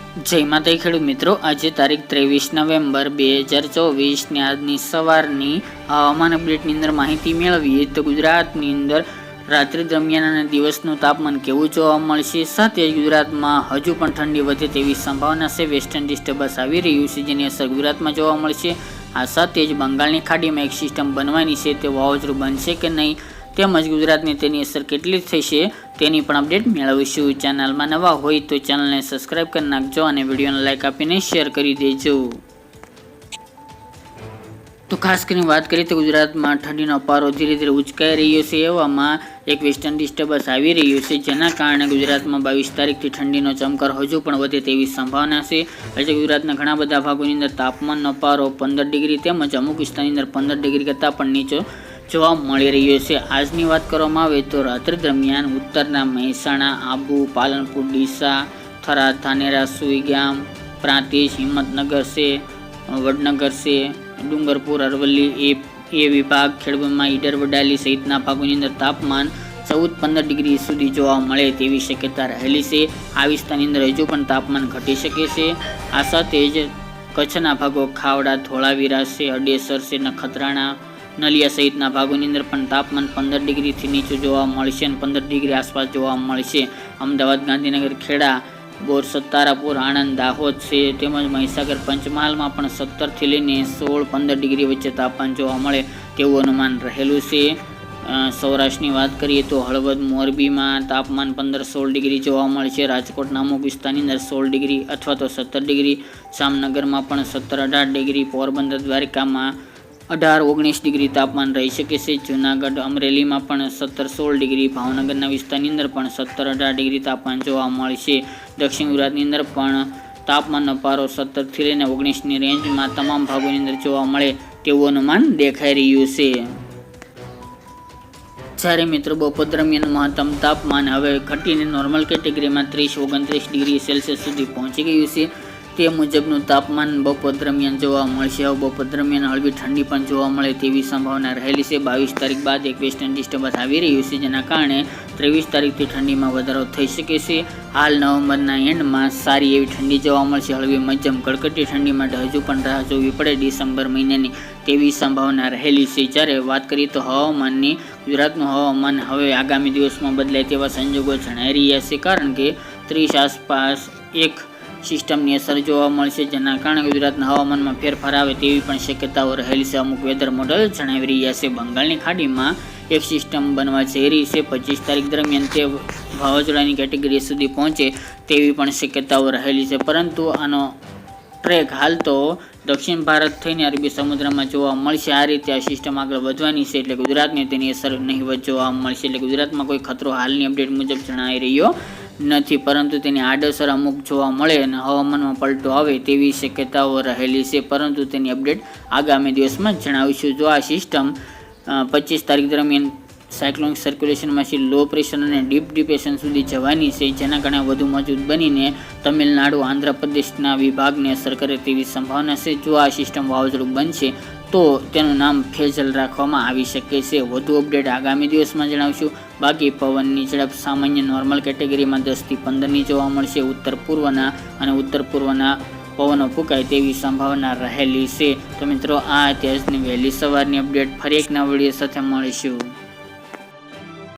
જય માતાજી ખેડૂત મિત્રો, આજે તારીખ 23 નવેમ્બર 2024 ની આજની સવારની હવામાન અપડેટની અંદર માહિતી મેળવીએ તો ગુજરાતની અંદર રાત્રિ દરમિયાન અને દિવસનું તાપમાન કેવું જોવા મળશે, સાથે ગુજરાતમાં હજુ પણ ઠંડી વધે તેવી સંભાવના છે. વેસ્ટર્ન ડિસ્ટર્બન્સ આવી રહ્યું છે જેની અસર ગુજરાતમાં જોવા મળશે. આ સાથે જ બંગાળની ખાડીમાં એક સિસ્ટમ બનવાની છે, તે વાવાઝોડું બનશે કે નહીં, તેમજ ગુજરાતની તેની અસર કેટલી થશે તેની પણ અપડેટ મેળવીશું. ચેનલમાં નવા હોય તો ચેનલને સબસ્ક્રાઈબ કરી નાખજો અને વિડીયોને લાઇક આપીને શેર કરી દેજો. તો ખાસ કરીને વાત કરીએ તો ગુજરાતમાં ઠંડીનો પારો ધીરે ધીરે ઉચકાઈ રહ્યો છે. એવામાં એક વેસ્ટર્ન ડિસ્ટર્બન્સ આવી રહ્યું છે, જેના કારણે ગુજરાતમાં 22 તારીખથી ઠંડીનો ચમકાર હજુ પણ વધે તેવી સંભાવના છે. એટલે ગુજરાતના ઘણા બધા ભાગોની અંદર તાપમાનનો પારો 15 ડિગ્રી તેમજ અમુક વિસ્તારની અંદર 15 ડિગ્રી કરતાં પણ નીચો જોવા મળી રહ્યો છે. આજની વાત કરવામાં આવે તો રાત્રિ દરમિયાન ઉત્તરના મહેસાણા, આબુ, પાલનપુર, ડીસા, થરાદ, ધાનેરા, સુઈગામ, પ્રાંતિજ, હિંમતનગર છે, વડનગર છે, ડુંગરપુર, અરવલ્લી એ વિભાગ, ખેડબ્રહ્મા, ઈડર, વડાલી સહિતના ભાગોની અંદર તાપમાન 14-15 ડિગ્રી સુધી જોવા મળે તેવી શક્યતા રહેલી છે. આ વિસ્તારની અંદર હજુ પણ તાપમાન ઘટી શકે છે. આ સાથે જ કચ્છના ભાગો ખાવડા, ધોળાવીરા છે, અડેસર છે, નખત્રાણા, નલિયા સહિતના ભાગોની અંદર પણ તાપમાન 15 ડિગ્રીથી નીચું જોવા મળશે અને 15 ડિગ્રી આસપાસ જોવા મળશે. અમદાવાદ, ગાંધીનગર, ખેડા, બોરસદ, તારાપુર, આણંદ, દાહોદ છે, તેમજ મહીસાગર, પંચમહાલમાં પણ 17થી લઈને 16-15 ડિગ્રી વચ્ચે તાપમાન જોવા મળે તેવું અનુમાન રહેલું છે. સૌરાષ્ટ્રની વાત કરીએ તો હળવદ, મોરબીમાં તાપમાન 15-16 ડિગ્રી જોવા મળશે. રાજકોટના અમુક વિસ્તારની અંદર 16 ડિગ્રી અથવા તો 17 ડિગ્રી, જામનગરમાં પણ 17-18 ડિગ્રી, પોરબંદર, દ્વારકામાં 18-19 ડિગ્રી તાપમાન રહી શકે છે. જૂનાગઢ, અમરેલીમાં પણ 17-16 ડિગ્રી, ભાવનગરના વિસ્તારની અંદર પણ 17-18 ડિગ્રી તાપમાન જોવા મળશે. દક્ષિણ ગુજરાતની અંદર પણ તાપમાનનો પારો 17થી લઈને 19ની રેન્જમાં તમામ ભાગોની અંદર જોવા મળે તેવું અનુમાન દેખાઈ રહ્યું છે. જ્યારે મિત્રો બપોર દરમિયાન મહત્તમ તાપમાન હવે ઘટીને નોર્મલ કેટેગરીમાં 30-29 ડિગ્રી સેલ્સિયસ સુધી પહોંચી ગયું છે. તે મુજબનું તાપમાન બપોર દરમિયાન જોવા મળશે. હવે બપોર દરમિયાન હળવી ઠંડી પણ જોવા મળે તેવી સંભાવના રહેલી છે. 22 તારીખ બાદ એક વેસ્ટર્ન ડિસ્ટર્બન્સ આવી રહ્યું છે, જેના કારણે 23 તારીખથી ઠંડીમાં વધારો થઈ શકે છે. હાલ નવેમ્બરના એન્ડમાં સારી એવી ઠંડી જોવા મળશે. હળવી મધ્યમ કડકડતી ઠંડી માટે હજુ પણ રાહ જોવી પડે ડિસેમ્બર મહિનાની તેવી સંભાવના રહેલી છે. જ્યારે વાત કરીએ તો હવામાનની, ગુજરાતનું હવામાન હવે આગામી દિવસમાં બદલાય તેવા સંજોગો જણાઈ રહ્યા છે, કારણ કે 30 આસપાસ એક સિસ્ટમની અસર જોવા મળશે, જેના કારણે ગુજરાતના હવામાનમાં ફેરફાર આવે તેવી પણ શક્યતાઓ રહેલી છે. અમુક વેધર મોડલ જણાવી રહ્યા છે. બંગાળની ખાડીમાં એક સિસ્ટમ બનવા જઈ રહી છે. 25 તારીખ દરમિયાન તે વાવાઝોડાની કેટેગરી સુધી પહોંચે તેવી પણ શક્યતાઓ રહેલી છે. પરંતુ આનો ટ્રેક હાલ તો દક્ષિણ ભારત થઈને અરબી સમુદ્રમાં જોવા મળશે. આ રીતે આ સિસ્ટમ આગળ વધવાની છે, એટલે ગુજરાતને તેની અસર નહીવત જોવા મળશે. એટલે ગુજરાતમાં કોઈ ખતરો હાલની અપડેટ મુજબ જણાઈ રહ્યો નથી, પરંતુ તેની આડઅસર અમુક જોવા મળે અને હવામાનમાં પલટો આવે તેવી શક્યતાઓ રહેલી છે. પરંતુ તેની અપડેટ આગામી દિવસમાં જણાવીશું. જો આ સિસ્ટમ 25 તારીખ દરમિયાન સાયક્લોનિક સર્ક્યુલેશનમાંથી લો પ્રેશર અને ડીપ ડિપ્રેશન સુધી જવાની છે, જેના કારણે વધુ મજબૂત બનીને તમિલનાડુ, આંધ્રપ્રદેશના વિભાગને અસર કરે તેવી સંભાવના છે. જો આ સિસ્ટમ વાવાઝોડું બનશે તો તેનું નામ ફેઝલ રાખવામાં આવી શકે છે. વધુ અપડેટ આગામી દિવસમાં જણાવશું. બાકી પવનની ઝડપ સામાન્ય નોર્મલ કેટેગરીમાં 10થી 15ની જોવા મળશે. ઉત્તર પૂર્વના અને ઉત્તર પૂર્વના પવનો ફૂંકાય તેવી સંભાવના રહેલી છે. તો મિત્રો, આ અત્યારની વહેલી સવારની અપડેટ. ફરી એક નવા વિડીયો સાથે મળીશું.